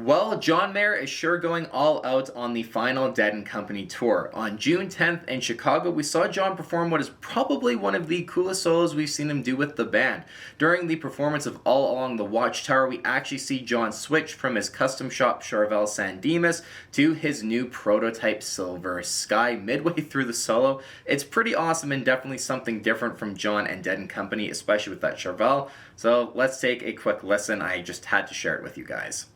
Well, John Mayer is sure going all out on the final Dead & Company tour. On June 10th in Chicago, we saw John perform what is probably one of the coolest solos we've seen him do with the band. During the performance of All Along The Watchtower, we actually see John switch from his custom shop Charvel San Dimas to his new prototype Silver Sky midway through the solo. It's pretty awesome and definitely something different from John and Dead & Company, especially with that Charvel. So let's take a quick listen. I just had to share it with you guys.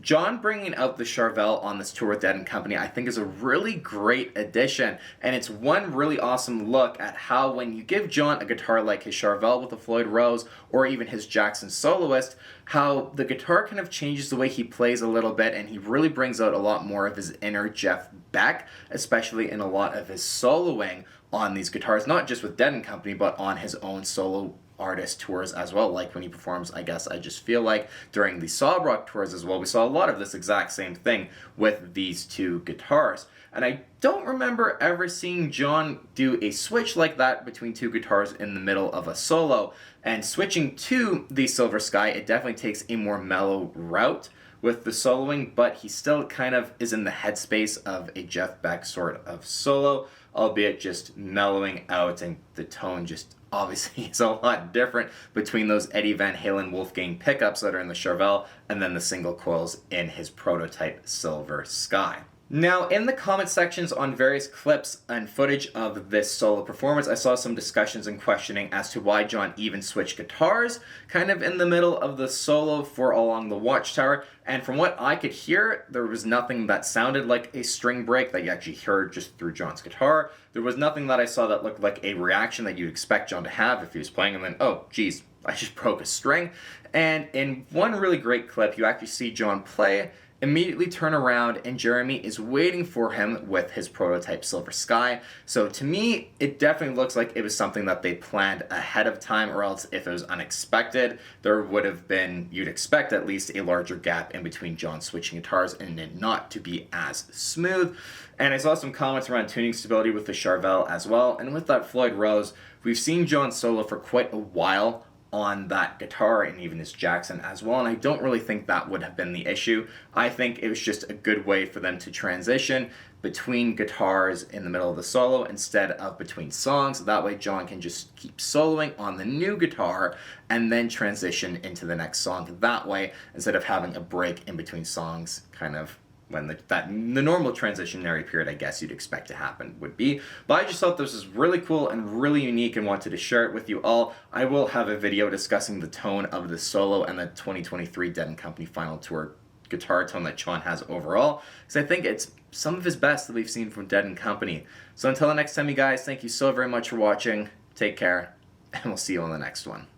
John bringing out the Charvel on this tour with Dead & Company I think is a really great addition, and it's one really awesome look at how when you give John a guitar like his Charvel with the Floyd Rose or even his Jackson Soloist, how the guitar kind of changes the way he plays a little bit, and he really brings out a lot more of his inner Jeff Beck, especially in a lot of his soloing on these guitars, not just with Dead & Company but on his own solo artist tours as well, like when he performs I Just Feel Like during the Sob Rock tours as well. We saw a lot of this exact same thing with these two guitars, and I don't remember ever seeing John do a switch like that between two guitars in the middle of a solo. And switching to the Silver Sky, it definitely takes a more mellow route with the soloing, but he still kind of is in the headspace of a Jeff Beck sort of solo, albeit just mellowing out, and the tone just obviously is a lot different between those Eddie Van Halen Wolfgang pickups that are in the Charvel and then the single coils in his prototype Silver Sky. Now, in the comment sections on various clips and footage of this solo performance, I saw some discussions and questioning as to why John even switched guitars kind of in the middle of the solo for All Along The Watchtower, and from what I could hear, there was nothing that sounded like a string break that you actually heard just through John's guitar. There was nothing that I saw that looked like a reaction that you'd expect John to have if he was playing and then, oh, geez, I just broke a string. And in one really great clip, you actually see John play, immediately turn around, and Jeremy is waiting for him with his prototype Silver Sky. So to me, it definitely looks like it was something that they planned ahead of time, or else if it was unexpected, there would have been, you'd expect at least, a larger gap in between John switching guitars and it not to be as smooth. And I saw some comments around tuning stability with the Charvel as well. And with that Floyd Rose, we've seen John solo for quite a while on that guitar, and even his Jackson as well, and I don't really think that would have been the issue. I think it was just a good way for them to transition between guitars in the middle of the solo instead of between songs. That way John can just keep soloing on the new guitar and then transition into the next song that way, instead of having a break in between songs, kind of when the normal transitionary period I guess you'd expect to happen would be. But I just thought this was really cool and really unique and wanted to share it with you all. I will have a video discussing the tone of the solo and the 2023 Dead & Company Final Tour guitar tone that John has overall, because I think it's some of his best that we've seen from Dead & Company. So until the next time, you guys, thank you so very much for watching. Take care, and we'll see you on the next one.